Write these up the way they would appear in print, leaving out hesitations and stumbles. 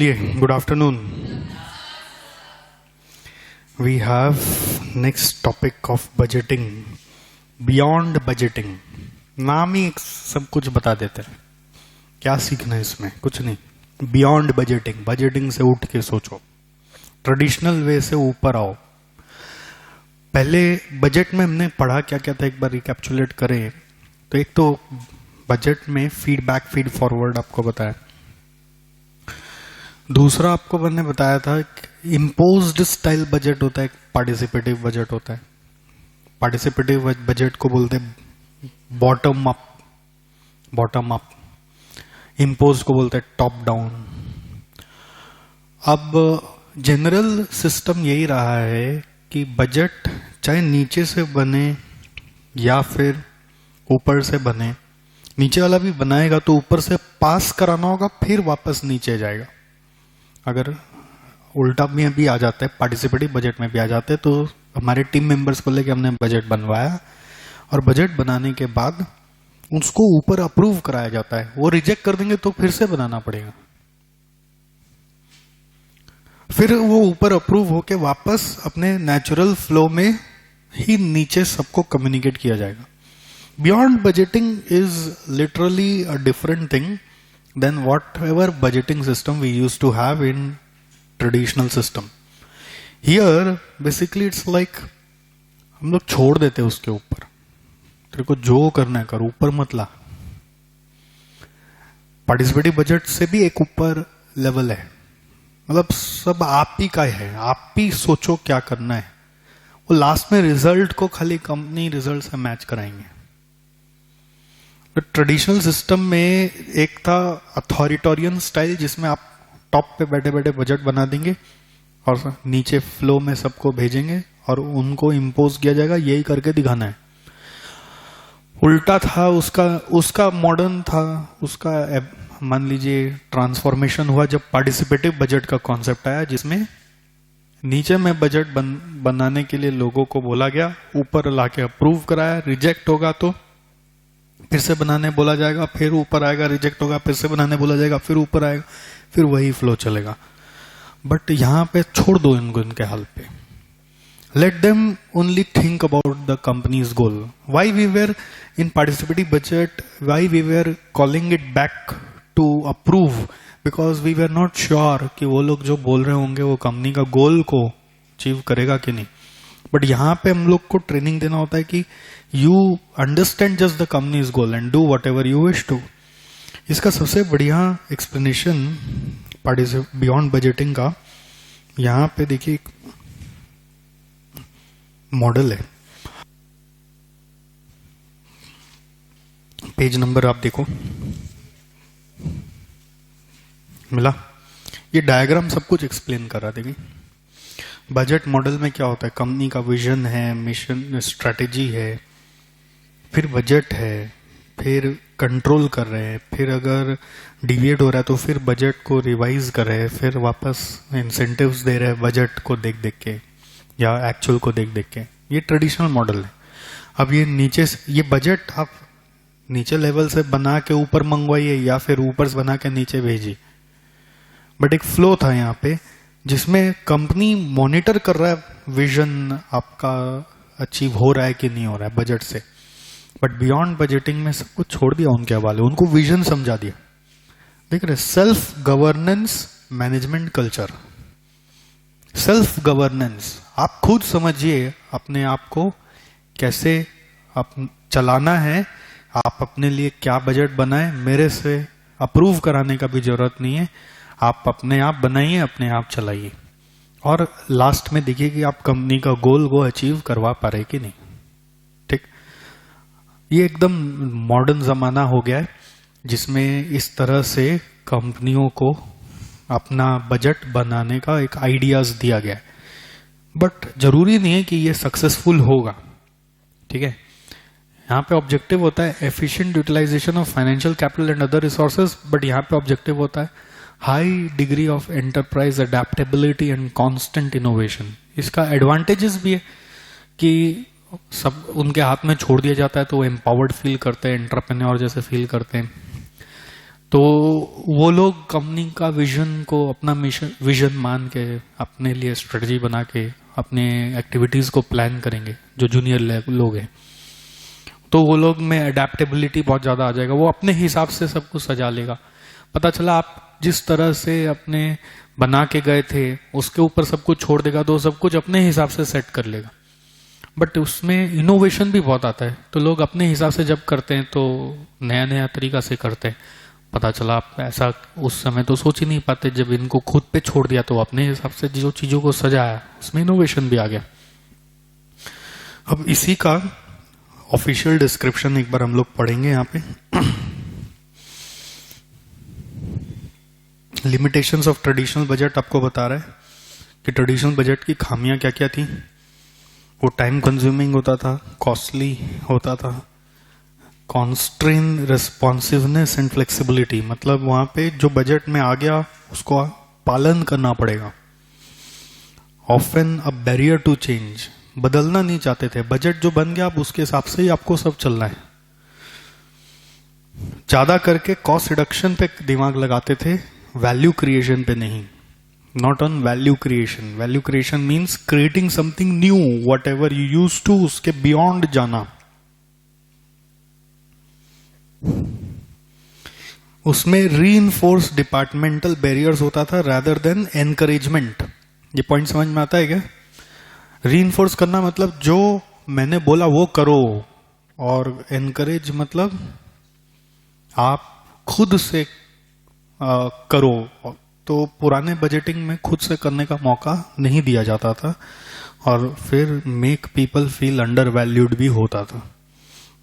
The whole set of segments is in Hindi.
बोलिए good afternoon. We have next topic of budgeting, beyond budgeting. नाम ही सब कुछ बता देते हैं। क्या सीखना है इसमें? कुछ नहीं। बियॉन्ड बजटिंग, बजटिंग से उठ के सोचो, ट्रेडिशनल वे से ऊपर आओ। पहले बजट में हमने पढ़ा क्या क्या था, एक बार रिकैप्चुलेट करें तो एक तो बजट में फीडबैक, फीड फॉरवर्ड आपको बताया। दूसरा आपको मैंने बताया था इम्पोज्ड स्टाइल बजट होता है, पार्टिसिपेटिव बजट होता है। पार्टिसिपेटिव बजट को बोलते हैं bottom up, bottom up. Impose को बोलते हैं टॉप डाउन। अब जनरल सिस्टम यही रहा है कि बजट चाहे नीचे से बने या फिर ऊपर से बने, नीचे वाला भी बनाएगा तो ऊपर से पास कराना होगा, फिर वापस नीचे जाएगा। अगर उल्टा में भी आ जाता है, पार्टिसिपेटिव बजट में भी आ जाते हैं, तो हमारे टीम मेंबर्स को लेके हमने बजट बनवाया और बजट बनाने के बाद उसको ऊपर अप्रूव कराया जाता है। वो रिजेक्ट कर देंगे तो फिर से बनाना पड़ेगा, फिर वो ऊपर अप्रूव होके वापस अपने नेचुरल फ्लो में ही नीचे सबको कम्युनिकेट किया जाएगा। Beyond budgeting is literally a different thing than whatever budgeting system we used to have in traditional system. Here basically it's like हम लोग छोड़ देते हैं उसके ऊपर, तेरे को जो करना है कर, ऊपर मत ला। पार्टिसिपेटिव बजट से भी एक ऊपर लेवल है, मतलब सब आप ही का है, आप ही सोचो क्या करना है। वो लास्ट में रिजल्ट को खाली कंपनी रिजल्ट से मैच कराएंगे। ट्रेडिशनल सिस्टम में एक था अथॉरिटोरियन स्टाइल, जिसमें आप टॉप पे बैठे बैठे बजट बना देंगे और नीचे फ्लो में सबको भेजेंगे और उनको इम्पोज किया जाएगा, यही करके दिखाना है। उल्टा था उसका मॉडर्न था, उसका मान लीजिए ट्रांसफॉर्मेशन हुआ जब पार्टिसिपेटिव बजट का कॉन्सेप्ट आया, जिसमें नीचे में बजट बनाने के लिए लोगों को बोला गया, ऊपर लाके अप्रूव कराया, रिजेक्ट होगा तो फिर से बनाने बोला जाएगा, फिर ऊपर आएगा, रिजेक्ट होगा, फिर से बनाने बोला जाएगा, फिर ऊपर आएगा, फिर वही फ्लो चलेगा। बट यहां पे छोड़ दो इनको इनके हाल पे। Let them only think about the company's goal. Why we were in participative budget, why we were calling it back to approve, because we were not sure कि वो लोग जो बोल रहे होंगे वो कंपनी का गोल को अचीव करेगा कि नहीं। बट यहां पे हम लोग को ट्रेनिंग देना होता है कि you understand just the company's goal and do whatever you wish to. इसका सबसे बढ़िया एक्सप्लेनेशन बियॉन्ड बजटिंग का यहां पे देखिए एक मॉडल है, पेज नंबर आप देखो, मिला? ये डायग्राम सब कुछ एक्सप्लेन कर रहा। देखिए बजट मॉडल में क्या होता है, कंपनी का विजन है, मिशन, स्ट्रेटेजी है, फिर बजट है, फिर कंट्रोल कर रहे हैं, फिर अगर डिविएट हो रहा है तो फिर बजट को रिवाइज कर रहे हैं, फिर वापस इंसेंटिव्स दे रहे हैं बजट को देख देख के या एक्चुअल को देख देख के। ये ट्रेडिशनल मॉडल है। अब ये नीचे से, ये बजट आप नीचे लेवल से बना के ऊपर मंगवाइए या फिर ऊपर से बना के नीचे भेजिए। बट एक फ्लो था यहाँ पे जिसमें कंपनी मॉनिटर कर रहा है विजन आपका अचीव हो रहा है कि नहीं हो रहा है बजट से। बट बियॉन्ड बजटिंग में सब कुछ छोड़ दिया उनके हवाले, उनको विजन समझा दिया। देख रहे, self governance management culture. Self governance, आप खुद समझिए अपने आप को कैसे आप चलाना है, आप अपने लिए क्या बजट बनाए, मेरे से अप्रूव कराने का भी जरूरत नहीं है, आप अपने आप बनाइए, अपने आप चलाइए और लास्ट में देखिए कि आप कंपनी का गोल को अचीव करवा पा रहे कि नहीं। ठीक, ये एकदम मॉडर्न जमाना हो गया है जिसमें इस तरह से कंपनियों को अपना बजट बनाने का एक आइडियाज दिया गया है। बट जरूरी नहीं है कि ये सक्सेसफुल होगा। ठीक है, यहाँ पे ऑब्जेक्टिव होता है efficient utilisation of financial capital and other resources, but यहाँ पे ऑब्जेक्टिव होता है high degree of enterprise adaptability and constant innovation. इसका एडवांटेजेस भी है कि सब उनके हाथ में छोड़ दिया जाता है तो वो एम्पावर्ड फील करते हैं, एंटरप्रेन्योर जैसे फील करते हैं। तो वो लोग कंपनी का विजन को अपना मिशन विजन मान के अपने लिए स्ट्रेटजी बना के अपने एक्टिविटीज को प्लान करेंगे। जो जूनियर लोग हैं तो वो लोग में अडेप्टेबिलिटी बहुत ज्यादा आ जाएगा, वो अपने हिसाब से सब कुछ सजा लेगा। पता चला आप जिस तरह से अपने बना के गए थे उसके ऊपर सब कुछ छोड़ देगा तो सब कुछ अपने हिसाब से सेट कर लेगा। बट उसमें इनोवेशन भी बहुत आता है, तो लोग अपने हिसाब से जब करते हैं तो नया नया तरीका से करते हैं। पता चला आप ऐसा उस समय तो सोच ही नहीं पाते, जब इनको खुद पे छोड़ दिया तो अपने हिसाब से जो चीजों को सजाया उसमें इनोवेशन भी आ गया। अब इसी का ऑफिशियल डिस्क्रिप्शन एक बार हम लोग पढ़ेंगे यहाँ पे। लिमिटेशंस ऑफ ट्रेडिशनल बजट आपको बता रहा है कि ट्रेडिशनल बजट की खामियां क्या क्या थी। वो टाइम कंज्यूमिंग होता था, कॉस्टली होता था, कॉन्स्ट्रेन रिस्पॉन्सिवनेस एंड फ्लेक्सिबिलिटी, मतलब वहां पे जो बजट में आ गया उसको पालन करना पड़ेगा। Often a barrier to change, बदलना नहीं चाहते थे, बजट जो बन गया अब उसके हिसाब से ही आपको सब चलना है। ज्यादा करके कॉस्ट रिडक्शन पे दिमाग लगाते थे, वैल्यू क्रिएशन पे नहीं। Not on value creation, value creation means creating something new, whatever you use to उसके बियॉन्ड जाना। उसमें रीइंफोर्स डिपार्टमेंटल बैरियर्स होता था रादर देन एनकरेजमेंट। ये पॉइंट समझ में आता है क्या? रीइंफोर्स करना मतलब जो मैंने बोला वो करो, और एनकरेज मतलब आप खुद से करो। तो पुराने बजटिंग में खुद से करने का मौका नहीं दिया जाता था, और फिर make people feel undervalued भी होता था।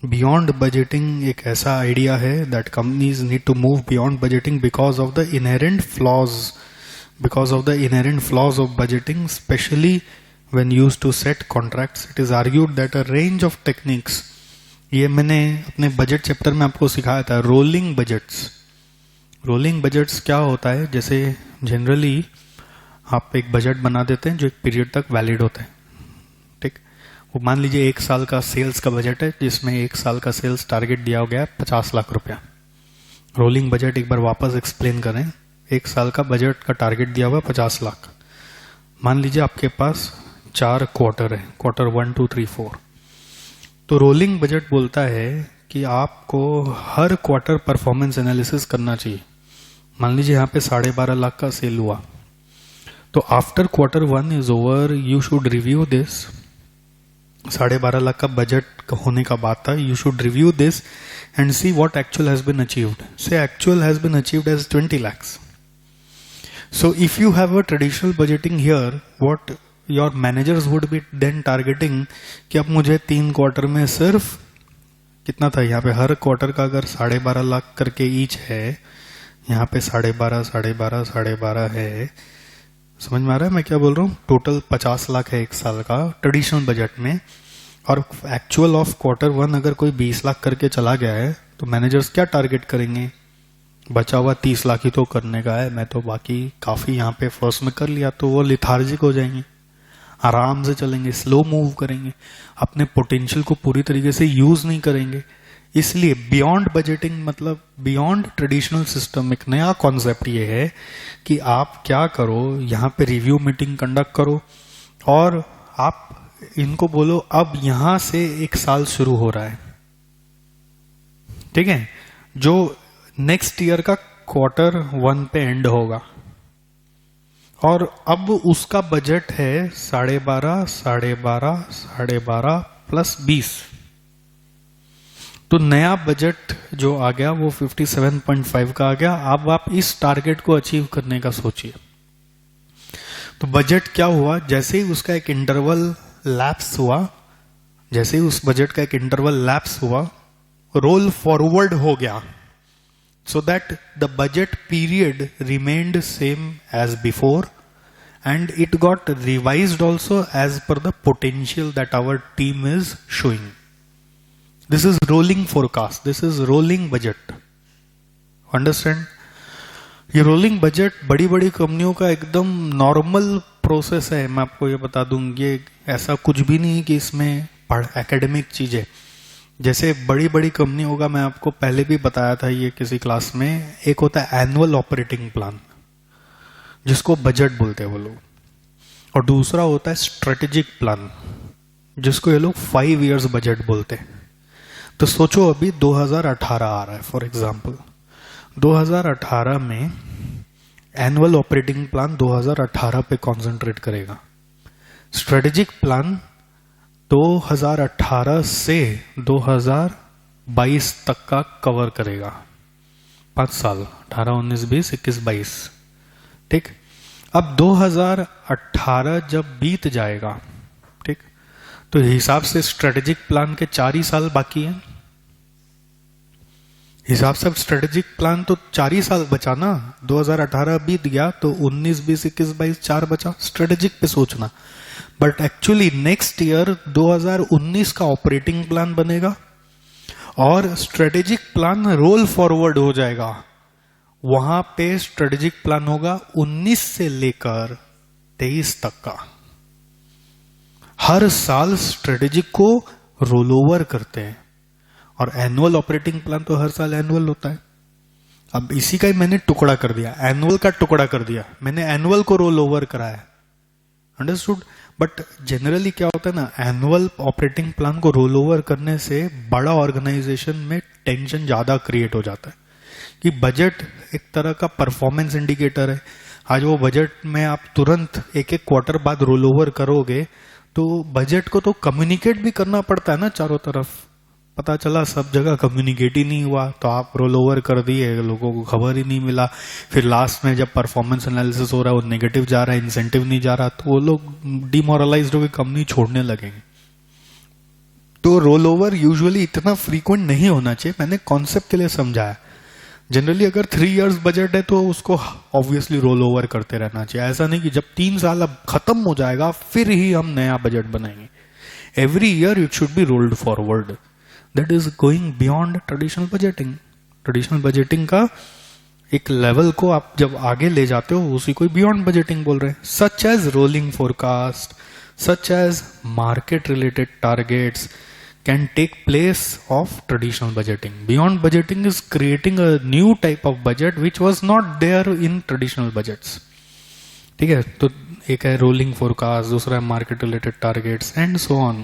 बियॉन्ड बजटिंग एक ऐसा आइडिया है that companies need to move beyond budgeting because of the inherent flaws of budgeting, specially when used to set contracts. It is argued that a range of techniques, ये मैंने अपने बजट चैप्टर में आपको सिखाया था, रोलिंग बजट्स। रोलिंग बजट्स क्या होता है, जैसे जनरली आप एक बजट बना देते हैं जो एक पीरियड तक वैलिड होता है, ठीक। वो मान लीजिए 1 साल का सेल्स का बजट है, जिसमें 1 साल का सेल्स टारगेट दिया गया है 50 लाख रुपया। रोलिंग बजट एक बार वापस एक्सप्लेन करें, 1 साल का बजट का टारगेट दिया हुआ 50 लाख। मान लीजिए आपके पास 4 क्वार्टर है, क्वार्टर 1, 2, 3, 4। तो रोलिंग बजट बोलता है कि आपको हर क्वार्टर परफॉर्मेंस एनालिसिस करना चाहिए। मान लीजिए यहाँ पे 12.5 लाख का सेल हुआ, तो after quarter 1 is over you should review this. 12.5 lakh का बजट होने का बात था, you should review this and see what actual has been achieved. Say actual has been achieved as 20 lakhs. So if you have a traditional budgeting here, what your managers would be then targeting कि अब मुझे 3 क्वार्टर में सिर्फ कितना था, यहाँ पे हर क्वार्टर का अगर 12.5 लाख करके ईच है, यहाँ पे 12.5 है। समझ में आ रहा है मैं क्या बोल रहा हूँ? टोटल 50 लाख है 1 साल का ट्रेडिशनल बजट में, और एक्चुअल ऑफ क्वार्टर 1 अगर कोई 20 लाख करके चला गया है तो मैनेजर्स क्या टारगेट करेंगे? बचा हुआ 30 लाख ही तो करने का है, मैं तो बाकी काफी यहाँ पे फर्स्ट में कर लिया। तो वो लिथार्जिक हो जाएंगे, आराम से चलेंगे, स्लो मूव करेंगे, अपने पोटेंशियल को पूरी तरीके से यूज नहीं करेंगे। इसलिए बियॉन्ड बजटिंग मतलब बियॉन्ड ट्रेडिशनल सिस्टम, एक नया कॉन्सेप्ट ये है कि आप क्या करो, यहाँ पे रिव्यू मीटिंग कंडक्ट करो और आप इनको बोलो अब यहां से 1 साल शुरू हो रहा है, ठीक है, जो नेक्स्ट ईयर का क्वार्टर 1 पे एंड होगा, और अब उसका बजट है 12.5 प्लस 20। तो नया बजट जो आ गया वो 57.5 का आ गया। अब आप इस टारगेट को अचीव करने का सोचिए। तो बजट क्या हुआ, जैसे ही उसका एक इंटरवल लैप्स हुआ, जैसे ही उस बजट का एक इंटरवल लैप्स हुआ, रोल फॉरवर्ड हो गया, so that the budget period remained same as before and it got revised also as per the potential that our team is showing. This is rolling forecast, this is rolling budget. Understand? ये रोलिंग बजट बड़ी बड़ी कंपनियों का एकदम नॉर्मल प्रोसेस है। मैं आपको ये बता दूं, ये ऐसा कुछ भी नहीं कि इसमें एकेडमिक चीज है। जैसे बड़ी बड़ी कंपनी होगा, मैं आपको पहले भी बताया था ये किसी क्लास में, एक होता है एनुअल ऑपरेटिंग प्लान जिसको बजट बोलते हैं वो लोग, और दूसरा होता है स्ट्रेटेजिक प्लान जिसको ये लोग 5 इयर्स बजट बोलते हैं। तो सोचो अभी 2018 आ रहा है फॉर एग्जांपल, 2018 में एनुअल ऑपरेटिंग प्लान 2018 पे कंसंट्रेट करेगा, स्ट्रेटेजिक प्लान 2018 से 2022 तक का कवर करेगा, 5 साल, 18, 19, 20, 21, 22, ठीक। अब 2018 जब बीत जाएगा, ठीक, तो हिसाब से स्ट्रेटेजिक प्लान के 4 ही साल बाकी हैं, हिसाब से स्ट्रेटेजिक प्लान तो 4 ही साल बचा ना, 2018 बीत गया तो 19, 20, 21, 22 4 बचा स्ट्रेटेजिक पे सोचना। बट एक्चुअली नेक्स्ट ईयर 2019 का ऑपरेटिंग प्लान बनेगा और स्ट्रेटेजिक प्लान रोल फॉरवर्ड हो जाएगा, वहां पे स्ट्रेटेजिक प्लान होगा 19 से लेकर 23 तक का। हर साल स्ट्रेटेजिक को रोल ओवर करते हैं और एनुअल ऑपरेटिंग प्लान तो हर साल एनुअल होता है। अब इसी का ही मैंने टुकड़ा कर दिया, एनुअल का टुकड़ा कर दिया मैंने, एनुअल को रोल ओवर कराया, अंडरस्टूड। बट जनरली क्या होता है ना, एनुअल ऑपरेटिंग प्लान को रोल ओवर करने से बड़ा ऑर्गेनाइजेशन में टेंशन ज्यादा क्रिएट हो जाता है कि बजट एक तरह का परफॉर्मेंस इंडिकेटर है। आज वो बजट में आप तुरंत एक एक क्वार्टर बाद रोल ओवर करोगे तो बजट को तो कम्युनिकेट भी करना पड़ता है ना चारों तरफ। पता चला सब जगह कम्युनिकेट ही नहीं हुआ तो आप रोल ओवर कर दिए, लोगों को खबर ही नहीं मिला, फिर लास्ट में जब परफॉर्मेंस एनालिसिस हो रहा है वो नेगेटिव जा रहा है, इंसेंटिव नहीं जा रहा, तो वो लोग डिमोरलाइज्ड होकर कंपनी छोड़ने लगेंगे। तो रोल ओवर यूजुअली इतना फ्रीक्वेंट नहीं होना चाहिए, मैंने कॉन्सेप्ट के लिए समझाया। जनरली अगर 3 इयर्स बजट है तो उसको ऑब्वियसली रोल ओवर करते रहना चाहिए, ऐसा नहीं कि जब 3 साल अब खत्म हो जाएगा फिर ही हम नया बजट बनाएंगे। Every year it should be rolled forward, that is going beyond traditional budgeting. Traditional budgeting का एक लेवल को आप जब आगे ले जाते हो उसी को बियॉन्ड बजटिंग बोल रहे हैं। Such as rolling forecast, such as market related targets can take place of traditional budgeting. Beyond budgeting is creating a new type of budget which was not there in traditional budgets. ठीक है, तो एक है रोलिंग फोरकास्ट, दूसरा है market related targets and so on.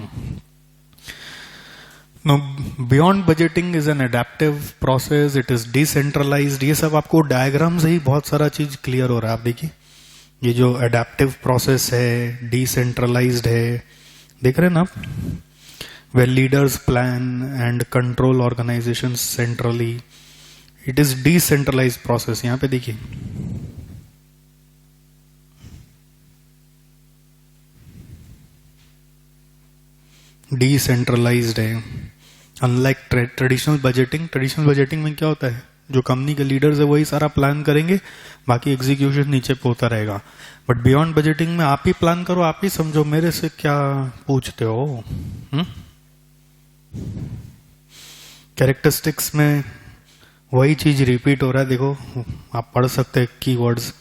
Now, beyond budgeting is an adaptive process, it is decentralized। ये सब आपको डायग्राम से ही बहुत सारा चीज क्लियर हो रहा है। आप देखिए ये जो अडेप्टिव प्रोसेस है, डिसेंट्रलाइज्ड है, देख रहे हैं ना आप, where leaders plan and control organizations centrally, it is decentralized process। यहां पे देखिए डिसेंट्रलाइज्ड है, unlike traditional budgeting. Traditional budgeting में क्या होता है, जो कंपनी के लीडर्स है वही सारा प्लान करेंगे, बाकी एग्जीक्यूशन नीचे पे होता रहेगा। बट बियॉन्ड बजटिंग में आप ही प्लान करो, आप ही समझो, मेरे से क्या पूछते हो। कैरेक्टरिस्टिक्स में वही चीज रिपीट हो रहा है, देखो आप पढ़ सकते हैं कीवर्ड्स।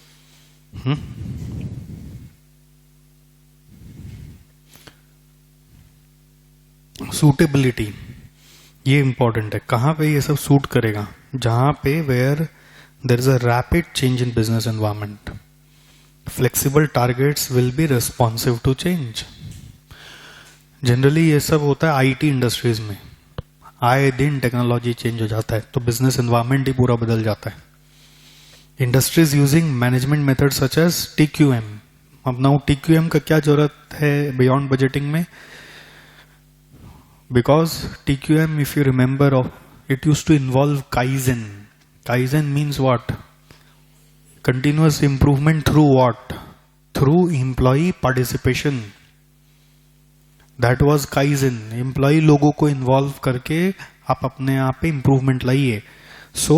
सूटेबिलिटी ये इंपॉर्टेंट है, कहां पे ये सब सूट करेगा, जहां पे where there is a rapid change in business environment, flexible targets will be responsive to change. Generally ये सब होता है आईटी इंडस्ट्रीज में, आए दिन टेक्नोलॉजी चेंज हो जाता है तो बिजनेस एनवायरमेंट ही पूरा बदल जाता है। Industries using management method such as TQM. अब नाउ टीक्यूएम का क्या जरूरत है बियॉन्ड बजटिंग में, because TQM if you remember it use to involve kaizen. Kaizen means what, continuous improvement through what, through employ participation. That was kaizen, employ लोगों को इन्वॉल्व करके आप अपने आप पे इंप्रूवमेंट लाइए। सो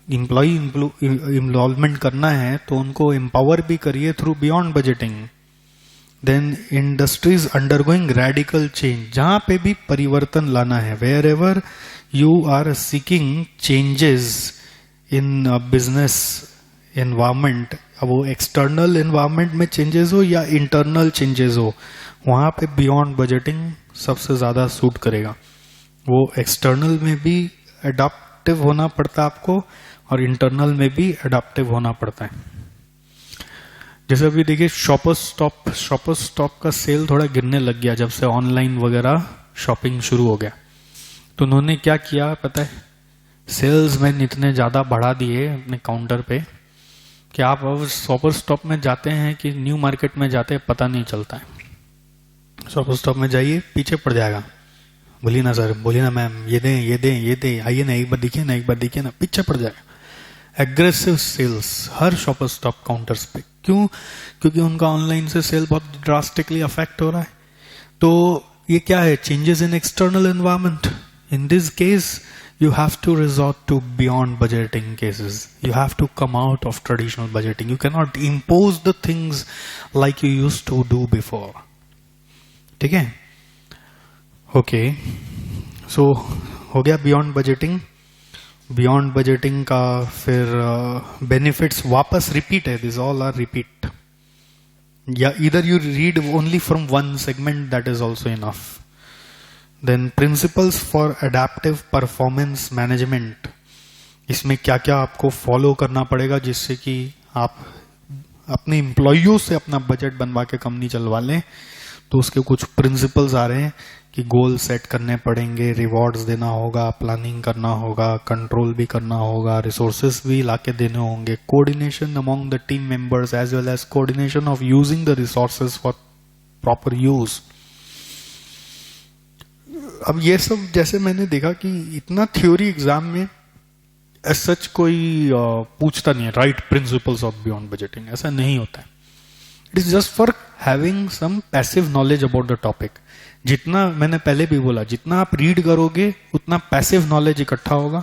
एम्प्लॉय इन्वॉल्वमेंट करना है तो उनको एम्पावर भी करिए through beyond budgeting. Then industries undergoing radical change, जहां पे भी परिवर्तन लाना है, wherever you are seeking changes in business environment, अब वो एक्सटर्नल एनवायरमेंट में चेंजेस हो या इंटरनल चेंजेस हो, वहां पे बियॉन्ड बजटिंग सबसे ज्यादा सूट करेगा। वो एक्सटर्नल में भी एडाप्टिव होना पड़ता है आपको और इंटरनल में भी एडाप्टिव होना पड़ता है। जैसे अभी देखिए शॉपर्स स्टॉप का सेल थोड़ा गिरने लग गया जब से ऑनलाइन वगैरह शॉपिंग शुरू हो गया। तो उन्होंने क्या किया पता है, सेल्समैन इतने ज्यादा बढ़ा दिए अपने काउंटर पे कि आप अब शॉपर स्टॉप में जाते हैं कि न्यू मार्केट में जाते हैं पता नहीं चलता है। शॉपर स्टॉप में जाइए पीछे पड़ जाएगा, बोलिए ना सर, बोलिए ना मैम, ये दें ये दें ये दें, आइए ना एक बार दिखिए ना, एक बार दिखिए ना, पीछे पड़ जाएगा। एग्रेसिव सेल्स हर शॉपर स्टॉप काउंटर्स पे। क्यों? क्योंकि उनका ऑनलाइन से सेल बहुत ड्रास्टिकली अफेक्ट हो रहा है। तो ये क्या है, changes in external environment. In this case you have to resort to beyond budgeting cases. You have to come out of traditional budgeting. You cannot impose the things like you used to do before. ठीक है? Okay. So हो गया beyond budgeting. Beyond budgeting का फिर benefits वापस repeat है. These all are repeat. Yeah, either you read only from one segment, that is also enough. Then principles for adaptive performance management. इसमें क्या क्या आपको फॉलो करना पड़ेगा जिससे कि आप अपने एम्प्लॉइयों से अपना बजट बनवा के कंपनी चलवा लें। तो उसके कुछ प्रिंसिपल्स आ रहे हैं कि गोल सेट करने पड़ेंगे, रिवॉर्ड्स देना होगा, प्लानिंग करना होगा, कंट्रोल भी करना होगा, रिसोर्सेस भी लाके देने होंगे, coordination among the team members as well as coordination of using the resources for proper use. अब ये सब जैसे मैंने देखा कि इतना थ्योरी एग्जाम में एज सच कोई पूछता नहीं है, right principles of beyond budgeting, ऐसा नहीं होता है। It is just for having some passive knowledge about the topic. जितना मैंने पहले भी बोला, जितना आप रीड करोगे उतना पैसिव नॉलेज इकट्ठा होगा।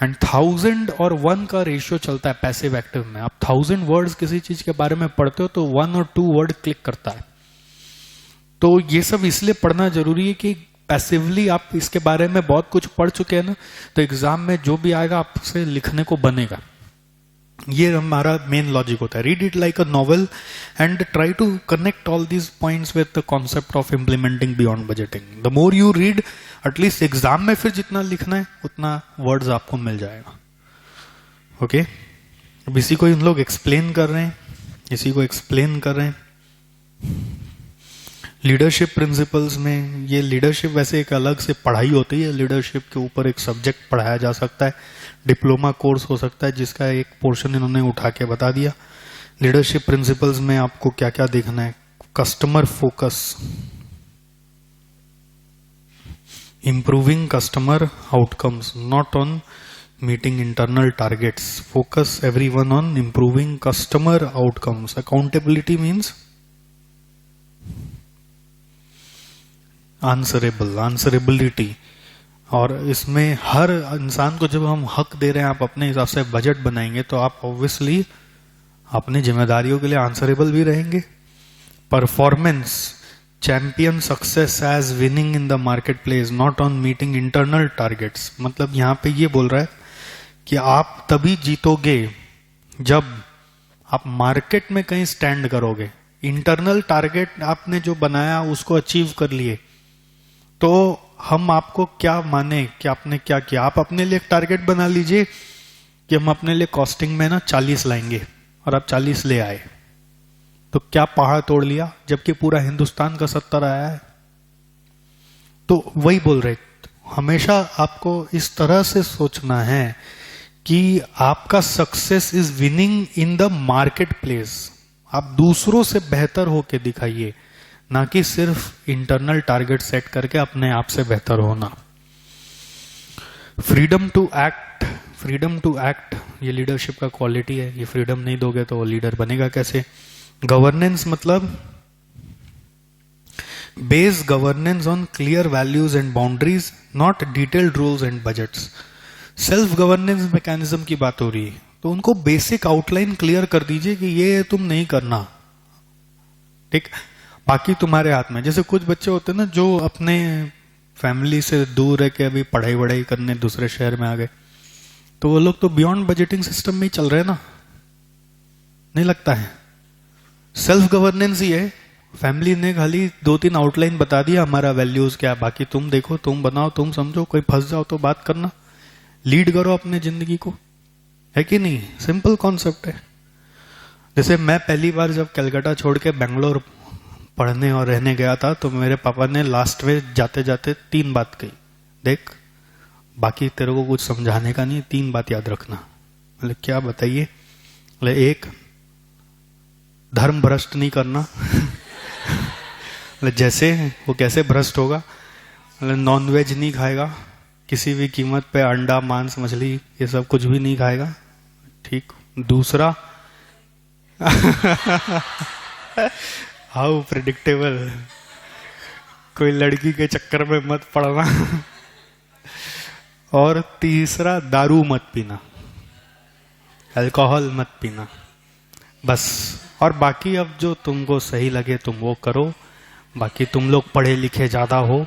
एंड 1000 और 1 का रेशियो चलता है पैसिव एक्टिव में। आप 1000 वर्ड्स किसी चीज के बारे में पढ़ते हो तो 1 और 2 वर्ड क्लिक करता है। तो ये सब इसलिए पढ़ना जरूरी है कि पैसिवली आप इसके बारे में बहुत कुछ पढ़ चुके हैं ना, तो एग्जाम में जो भी आएगा आपसे लिखने को बनेगा। ये हमारा मेन लॉजिक होता है। Read it like a novel and try to connect all these points with the concept of implementing beyond budgeting. The more you read, at least exam में फिर जितना लिखना है उतना वर्ड्स आपको मिल जाएगा। ओके, अब इसी को इन लोग एक्सप्लेन कर रहे हैं, इसी को एक्सप्लेन कर रहे हैं। लीडरशिप प्रिंसिपल्स में, ये लीडरशिप वैसे एक अलग से पढ़ाई होती है, लीडरशिप के ऊपर एक सब्जेक्ट पढ़ाया जा सकता है, डिप्लोमा कोर्स हो सकता है जिसका एक पोर्शन इन्होंने उठा के बता दिया। लीडरशिप प्रिंसिपल्स में आपको क्या क्या देखना है, customer focus, improving customer outcomes, not on meeting internal targets, focus everyone on improving customer outcomes. Accountability means answerability. और इसमें हर इंसान को जब हम हक दे रहे हैं, आप अपने हिसाब से बजट बनाएंगे तो आप ऑब्वियसली अपनी जिम्मेदारियों के लिए आंसरेबल भी रहेंगे। Performance, champion success as winning in the market place, not on meeting internal targets. मतलब यहां पे ये बोल रहा है कि आप तभी जीतोगे जब आप मार्केट में कहीं स्टैंड करोगे। इंटरनल टारगेट आपने जो बनाया उसको अचीव कर लिए तो हम आपको क्या माने कि आपने क्या किया। आप अपने लिए एक टारगेट बना लीजिए कि हम अपने लिए कॉस्टिंग में ना 40 लाएंगे और आप 40 ले आए, तो क्या पहाड़ तोड़ लिया, जबकि पूरा हिंदुस्तान का 70 आया है। तो वही बोल रहे, हमेशा आपको इस तरह से सोचना है कि आपका success is winning in the market place. आप दूसरों से बेहतर होके दिखाइए, ना कि सिर्फ इंटरनल टारगेट सेट करके अपने आप से बेहतर होना। फ्रीडम टू एक्ट, ये लीडरशिप का क्वालिटी है। ये फ्रीडम नहीं दोगे तो लीडर बनेगा कैसे। गवर्नेंस मतलब base governance on clear values and boundaries, not detailed rules and budgets. Self governance mechanism की बात हो रही है तो उनको बेसिक आउटलाइन क्लियर कर दीजिए कि ये तुम नहीं करना, ठीक, बाकी तुम्हारे हाथ में। जैसे कुछ बच्चे होते हैं ना जो अपने फैमिली से दूर रह के अभी पढ़ाई वढ़ाई करने दूसरे शहर में आ गए, तो वो लोग तो बियॉन्ड बजटिंग सिस्टम में ही चल रहे हैं ना, नहीं लगता है। सेल्फ गवर्नेंस ही है फैमिली ने खाली 2-3 आउटलाइन बता दिया हमारा वैल्यूज क्या, बाकी तुम देखो, तुम बनाओ, तुम समझो, कोई फंस जाओ तो बात करना, लीड करो अपने जिंदगी को, है कि नहीं? सिंपल कॉन्सेप्ट है। जैसे मैं पहली बार जब कलकत्ता छोड़ के बेंगलोर पढ़ने और रहने गया था, तो मेरे पापा ने लास्ट में जाते जाते 3 बात कही, देख बाकी तेरे को कुछ समझाने का नहीं, 3 बात याद रखना। बोले क्या, बताइए? बोले 1, धर्म भ्रष्ट नहीं करना। बोले जैसे वो कैसे भ्रष्ट होगा? बोले नॉन वेज नहीं खाएगा, किसी भी कीमत पे अंडा मांस मछली ये सब कुछ भी नहीं खाएगा, ठीक। दूसरा, हाउ प्रिडिक्टेबल, कोई लड़की के चक्कर में मत पड़ना। और तीसरा, दारू मत पीना, अल्कोहल मत पीना, बस। और बाकी अब जो तुमको सही लगे तुम वो करो। बाकी तुम लोग पढ़े लिखे ज्यादा हो,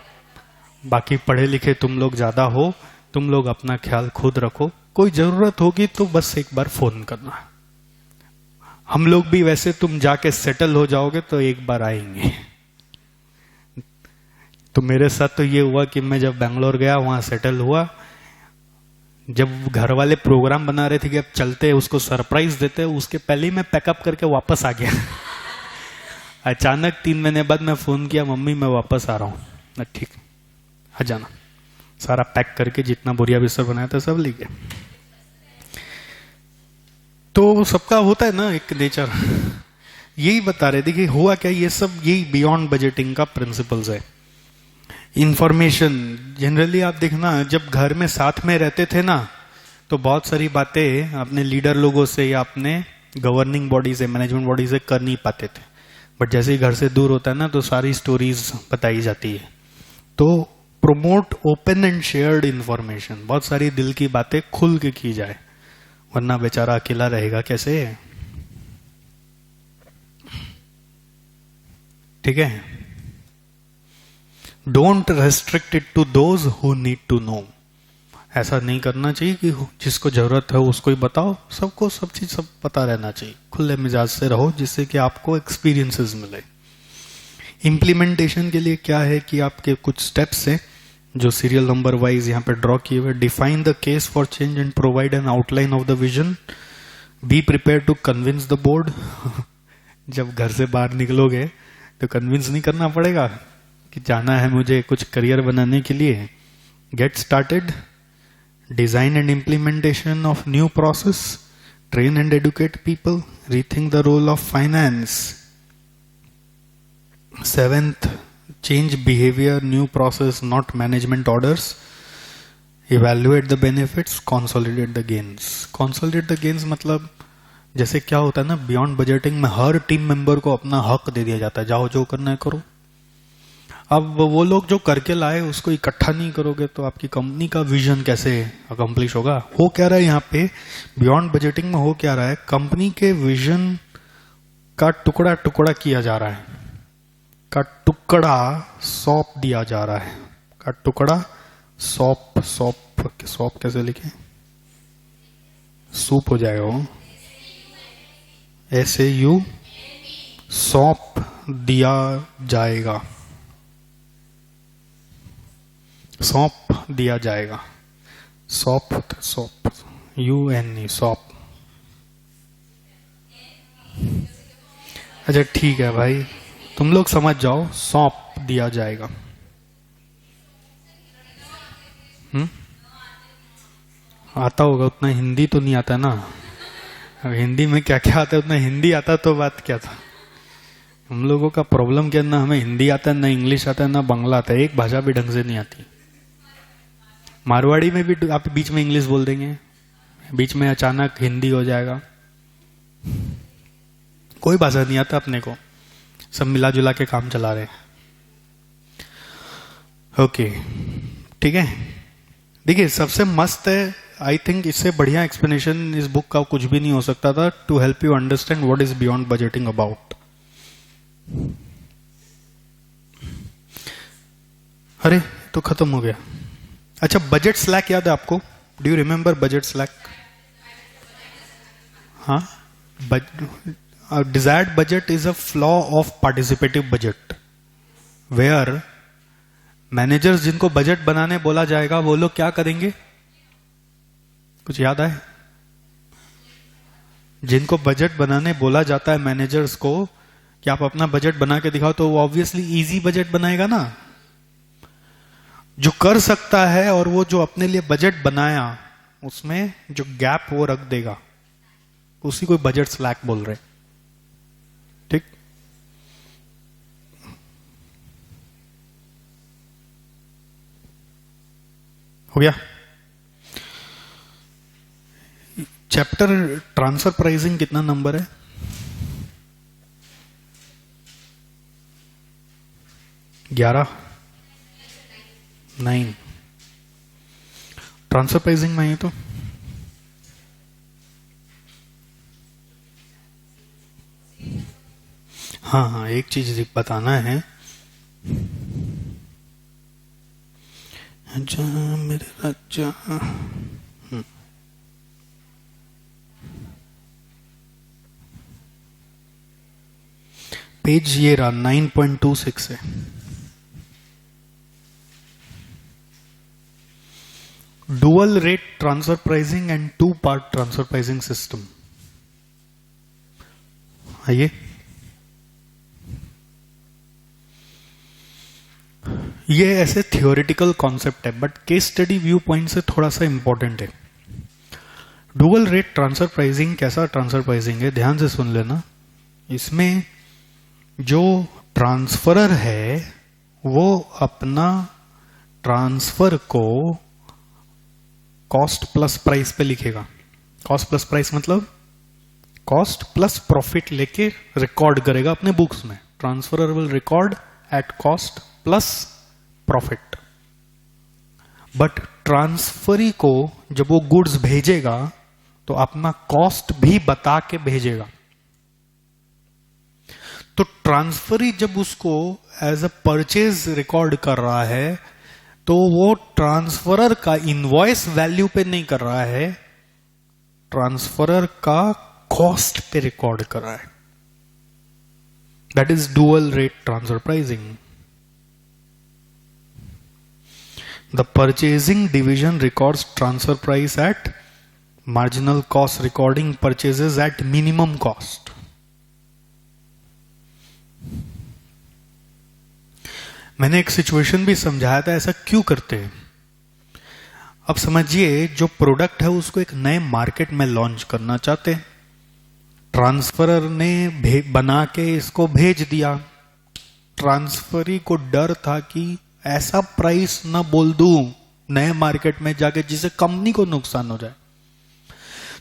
बाकी पढ़े लिखे तुम लोग ज्यादा हो, तुम लोग अपना ख्याल खुद रखो, कोई जरूरत होगी तो बस एक बार फोन करना। हम लोग भी वैसे तुम जाके सेटल हो जाओगे तो एक बार आएंगे। तो मेरे साथ तो ये हुआ कि मैं जब बेंगलोर गया वहां सेटल हुआ, जब घर वाले प्रोग्राम बना रहे थे कि अब चलते उसको सरप्राइज देते, उसके पहले ही मैं पैकअप करके वापस आ गया। अचानक 3 महीने बाद मैं फोन किया, मम्मी मैं वापस आ रहा हूँ। ठीक, आ जाना। सारा पैक करके जितना बोरिया बिस्तर बनाया था सब ले गया। तो सबका होता है ना एक नेचर। यही बता रहे थे कि हुआ क्या, ये सब यही बियॉन्ड बजटिंग का प्रिंसिपल्स है। इंफॉर्मेशन जनरली आप देखना, जब घर में साथ में रहते थे ना, तो बहुत सारी बातें अपने लीडर लोगों से या अपने गवर्निंग बॉडी से, मैनेजमेंट बॉडी से कर नहीं पाते थे। बट जैसे ही घर से दूर होता है ना, तो सारी स्टोरीज बताई जाती है। तो promote open and shared information, बहुत सारी दिल की बातें खुल के की जाए, वरना बेचारा अकेला रहेगा कैसे? ठीक है। Don't restrict it to those who need to know. ऐसा नहीं करना चाहिए कि जिसको जरूरत है उसको ही बताओ, सबको सब चीज सब पता रहना चाहिए। खुले मिजाज से रहो जिससे कि आपको एक्सपीरियंसेस मिले। इम्प्लीमेंटेशन के लिए क्या है कि आपके कुछ स्टेप्स हैं जो सीरियल नंबर वाइज यहाँ पे ड्रॉ किए हुए। Define the case for change and provide an outline of the vision. Be prepare to convince the board. जब घर से बाहर निकलोगे तो कन्विंस नहीं करना पड़ेगा कि जाना है मुझे कुछ करियर बनाने के लिए। Get started. Design and implementation of new process. Train and educate people. Rethink the role of finance. 7th, change behavior, new process, not management orders. Evaluate the benefits, consolidate the gains. Consolidate the gains मतलब जैसे क्या होता है ना, बियॉन्ड बजटिंग में हर टीम मेंबर को अपना हक दे दिया जाता है, जाओ जो करना है करो। अब वो लोग जो करके लाए उसको इकट्ठा नहीं करोगे तो आपकी कंपनी का विजन कैसे अकम्प्लिश होगा? हो क्या रहा है यहाँ पे बियॉन्ड बजटिंग में? हो क्या रहा है, कंपनी के विजन का टुकड़ा टुकड़ा किया जा रहा है, का टुकड़ा सौंप दिया जा रहा है। का टुकड़ा सौंप, सौंप कैसे लिखे? सूप हो जाएगा वो, SAU, सौंप दिया जाएगा, सौंप दिया जाएगा। सौंप, सौंप, UNE, सौंप। अच्छा ठीक है भाई, तुम लोग समझ जाओ, सौंप दिया जाएगा। आता होगा उतना, हिंदी तो नहीं आता ना। अब हिंदी में क्या क्या आता है, उतना हिंदी आता तो बात क्या था। हम लोगों का प्रॉब्लम क्या, ना हमें हिंदी आता है, ना इंग्लिश आता है, ना बांग्ला आता है, एक भाषा भी ढंग से नहीं आती। मारवाड़ी में भी आप बीच में इंग्लिश बोल देंगे, बीच में अचानक हिंदी हो जाएगा। कोई भाषा नहीं आता अपने को, सब मिला जुला के काम चला रहे हैं। ओके ठीक है। देखिए सबसे मस्त है, आई थिंक इससे बढ़िया एक्सप्लेनेशन इस बुक का कुछ भी नहीं हो सकता था to help you understand what is beyond budgeting about. अरे तो खत्म हो गया। अच्छा, बजट स्लैक याद है आपको? Do you remember budget slack? हाँ desired budget is a flaw of participative budget, where managers जिनको बजट बनाने बोला जाएगा वो लोग क्या करेंगे? कुछ याद आए? जिनको बजट बनाने बोला जाता है मैनेजर्स को कि आप अपना बजट बना के दिखाओ, तो वो ऑब्वियसली इजी बजट बनाएगा ना, जो कर सकता है, और वो जो अपने लिए बजट बनाया उसमें जो गैप वो रख देगा, उसी को बजट स्लैक बोल रहे। ठीक, हो गया? चैप्टर ट्रांसफर प्राइसिंग कितना नंबर है? 11, 9। ट्रांसफर प्राइसिंग में है तो हाँ, एक चीज बताना है। अच्छा मेरे राजा, पेज ये रहा 9.26 है। Dual rate transfer pricing and 2-part transfer pricing system. आइए, ये ऐसे थियोरेटिकल कॉन्सेप्ट है, but case study view point से थोड़ा सा इंपॉर्टेंट है। डुअल रेट ट्रांसफर प्राइसिंग कैसा ट्रांसफर प्राइसिंग है, ध्यान से सुन लेना। इसमें जो ट्रांसफरर है वो अपना ट्रांसफर को कॉस्ट प्लस प्राइस पे लिखेगा। कॉस्ट प्लस प्राइस मतलब कॉस्ट प्लस प्रॉफिट लेके रिकॉर्ड करेगा अपने बुक्स में। Transferor will record at cost plus profit. But transferee को जब वो गुड्स भेजेगा तो अपना कॉस्ट भी बता के भेजेगा। तो ट्रांसफरी जब उसको एज अ परचेज रिकॉर्ड कर रहा है तो वो ट्रांसफरर का इनवॉइस वैल्यू पे नहीं कर रहा है, ट्रांसफरर का कॉस्ट पे रिकॉर्ड कर रहा है। That is dual rate transfer pricing. The purchasing division records transfer price at marginal cost, recording purchases at minimum cost. मैंने एक सिचुएशन भी समझाया था ऐसा क्यों करते हैं। अब समझिए, जो प्रोडक्ट है उसको एक नए मार्केट में लॉन्च करना चाहते हैं। ट्रांसफरर ने बना के इसको भेज दिया। ट्रांसफरी को डर था कि ऐसा प्राइस ना बोल दूं नए मार्केट में जाके जिससे कंपनी को नुकसान हो जाए।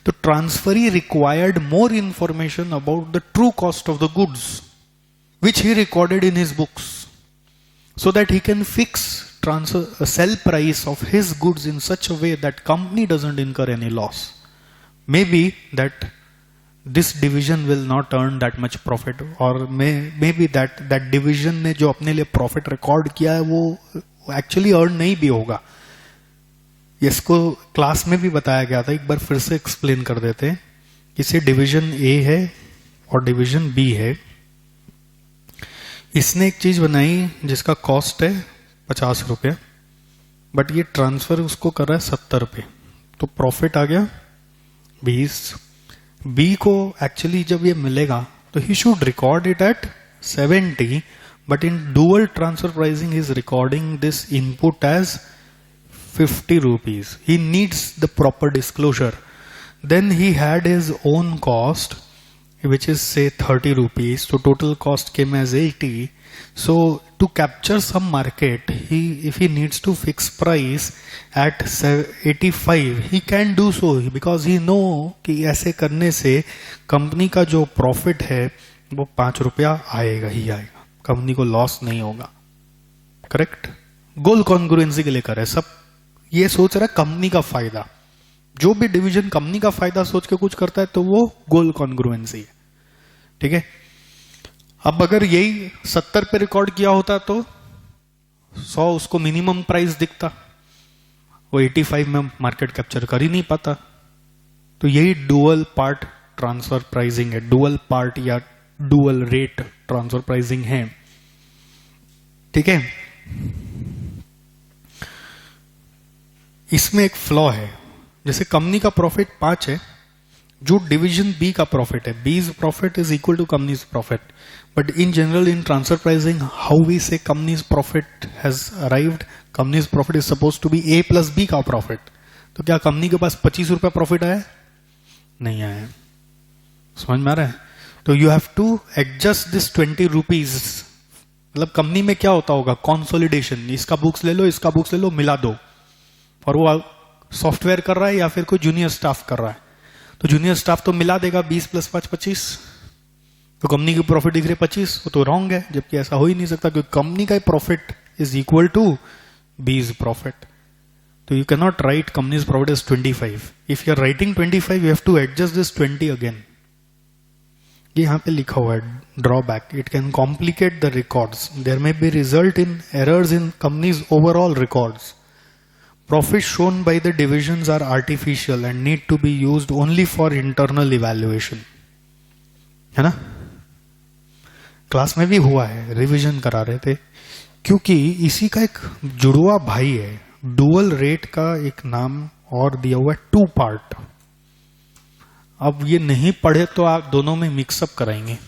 तो transferee required more information about the true cost of the goods which he recorded in his books, so that he can fix sell price of his goods in such a way that company doesn't incur any loss. Maybe that this division will not earn that much profit, or maybe that division ने जो अपने लिए profit record किया है वो actually earn नहीं भी होगा। इसको क्लास में भी बताया गया था, एक बार फिर से एक्सप्लेन कर देते हैं। इसे डिवीजन ए है और डिवीजन बी है। इसने एक चीज बनाई जिसका कॉस्ट है 50 रुपया, बट ये ट्रांसफर उसको कर रहा है 70 रुपये, तो प्रॉफिट आ गया 20। बी को एक्चुअली जब ये मिलेगा तो he should record it at 70, but in dual transfer pricing is recording this input as 50 rupees. He needs the proper disclosure. Then he had his own cost, which is say 30 rupees. So total cost came as 80. So to capture some market, if he needs to fix price at 85, he can do so because he know कि ऐसे करने से कंपनी का जो प्रॉफिट है वो 5 रुपया आएगा ही आएगा, कंपनी को लॉस नहीं होगा। करेक्ट? गोल कॉन्ग्रुएंसी के लिए कर रहे सब, ये सोच रहा है कंपनी का फायदा। जो भी डिवीजन कंपनी का फायदा सोच के कुछ करता है तो वो गोल कॉन्ग्रुएंसी है। ठीक है? अब अगर यही 70 पे रिकॉर्ड किया होता तो 100 उसको मिनिमम प्राइस दिखता, वो 85 में मार्केट कैप्चर कर ही नहीं पाता। तो यही डुअल पार्ट ट्रांसफर प्राइसिंग है, डुअल पार्ट या डुअल रेट ट्रांसफर प्राइसिंग है। ठीक है, इसमें एक फ्लॉ है। जैसे कंपनी का प्रॉफिट 5 है, जो डिवीजन बी का प्रॉफिट है, B's profit is equal to company's profit, but in general in transfer pricing how we say company's profit has arrived, company's profit is suppose to be A plus B का प्रॉफिट। तो क्या कंपनी के पास 25 रुपया प्रॉफिट आया? नहीं आया। समझ में आ रहा है? तो you have to adjust this 20 rupees. मतलब कंपनी में क्या होता होगा, कॉन्सोलिडेशन, इसका बुक्स ले लो, इसका बुक्स ले लो, मिला दो, और वो सॉफ्टवेयर कर रहा है या फिर कोई जूनियर स्टाफ कर रहा है, तो जूनियर स्टाफ तो मिला देगा 20 + 5 25, तो कंपनी की प्रॉफिट दिख रही 25, वो तो रॉन्ग है, जबकि ऐसा हो ही नहीं सकता, क्योंकि कंपनी का profit is equal to B's profit. तो you can not write company's profit is 25। If you are writing 25, you have to adjust this 20 again. ये यहां पे लिखा हुआ है drawback, it can complicate the records, there may be result in errors in company's overall records. Profits shown by the divisions are artificial and need to be used only for internal evaluation. है ना? क्लास में भी हुआ है, रिवीजन करा रहे थे, क्योंकि इसी का एक जुड़वा भाई है, डुअल रेट का एक नाम और दिया हुआ है 2 पार्ट। अब ये नहीं पढ़े तो आप दोनों में मिक्सअप कराएंगे।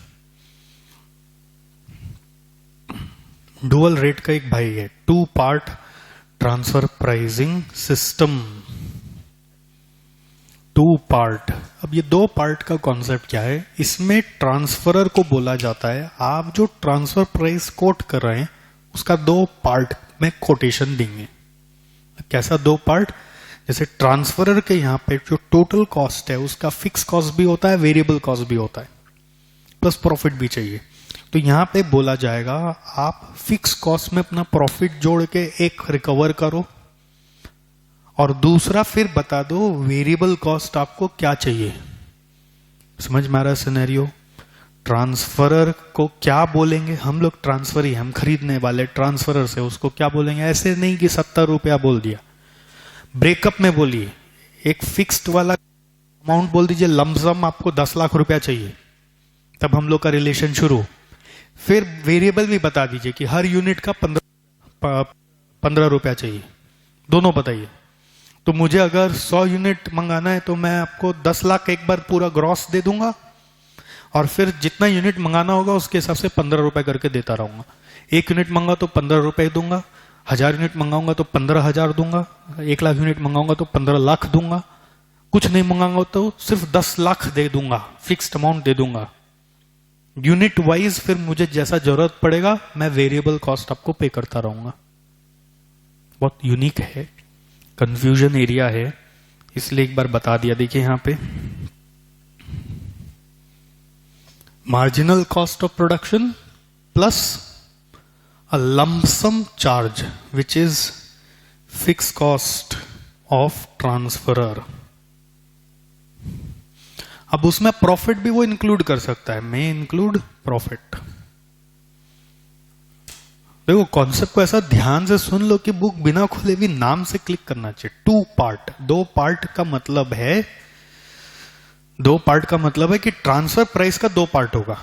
डुअल रेट का एक भाई है 2 part transfer pricing system, 2 part. अब ये 2 पार्ट का कॉन्सेप्ट क्या है, इसमें ट्रांसफरर को बोला जाता है, आप जो ट्रांसफर प्राइस कोट कर रहे हैं उसका 2 पार्ट में कोटेशन देंगे। कैसा 2 पार्ट? जैसे ट्रांसफरर के यहां पे जो टोटल कॉस्ट है उसका फिक्स कॉस्ट भी होता है, वेरिएबल कॉस्ट भी होता है, प्लस प्रॉफिट भी चाहिए। तो यहां पे बोला जाएगा आप फिक्स कॉस्ट में अपना प्रॉफिट जोड़ के एक रिकवर करो, और दूसरा फिर बता दो वेरिएबल कॉस्ट आपको क्या चाहिए। समझ में आ रहा है सिनेरियो? ट्रांसफरर को क्या बोलेंगे हम लोग? ट्रांसफर ही, हम खरीदने वाले ट्रांसफरर से उसको क्या बोलेंगे? ऐसे नहीं कि 70 रुपया बोल दिया। ब्रेकअप में बोलिए, एक फिक्स्ड वाला अमाउंट बोल दीजिए, लमसम आपको 10 लाख रुपया चाहिए, तब हम लोग का रिलेशन शुरू। फिर वेरिएबल भी बता दीजिए कि हर यूनिट का 15 रुपया चाहिए, दोनों बताइए। तो मुझे अगर 100 यूनिट मंगाना है तो मैं आपको 10 लाख एक बार पूरा ग्रॉस दे दूंगा, और फिर जितना यूनिट मंगाना होगा उसके हिसाब से 15 रुपए करके देता रहूंगा। 1 यूनिट मंगा तो 15 रुपए दूंगा, 1000 यूनिट मंगाऊंगा तो 15,000 दूंगा, 1 लाख यूनिट मंगाऊंगा तो 15 लाख दूंगा, कुछ नहीं मंगाऊंगा तो सिर्फ 10 लाख दे दूंगा, फिक्स्ड अमाउंट दे दूंगा। यूनिट वाइज फिर मुझे जैसा जरूरत पड़ेगा मैं वेरिएबल कॉस्ट आपको पे करता रहूंगा। बहुत यूनिक है, कंफ्यूजन एरिया है, इसलिए एक बार बता दिया। देखिए यहां पे marginal cost of production plus a lump sum charge which is fix cost of transferor. अब उसमें प्रॉफिट भी वो इंक्लूड कर सकता है, मे इंक्लूड प्रॉफिट। देखो कॉन्सेप्ट को ऐसा ध्यान से सुन लो कि बुक बिना खोले भी नाम से क्लिक करना चाहिए। 2 पार्ट, 2 पार्ट का मतलब है, 2 पार्ट का मतलब है कि ट्रांसफर प्राइस का 2 पार्ट होगा,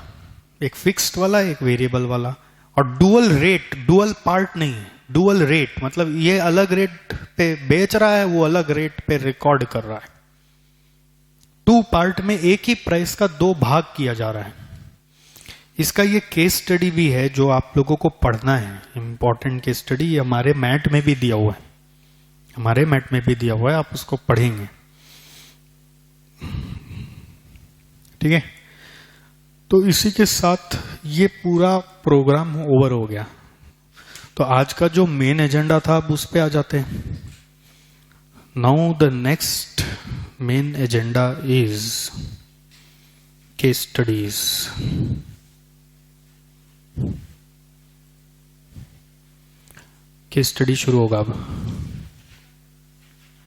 एक फिक्स्ड वाला, एक वेरिएबल वाला। और डुअल रेट, डुअल पार्ट नहीं है, डुअल रेट मतलब ये अलग रेट पे बेच रहा है, वो अलग रेट पे रिकॉर्ड कर रहा है। 2 पार्ट में एक ही प्राइस का 2 भाग किया जा रहा है। इसका ये केस स्टडी भी है जो आप लोगों को पढ़ना है, इंपॉर्टेंट केस स्टडी, हमारे मैट में भी दिया हुआ है, हमारे मैट में भी दिया हुआ है, आप उसको पढ़ेंगे। ठीक है, तो इसी के साथ ये पूरा प्रोग्राम ओवर हो गया। तो आज का जो मेन एजेंडा था अब उस पे आ जाते हैं। Now the next main agenda is case studies. Case study शुरू होगा अब।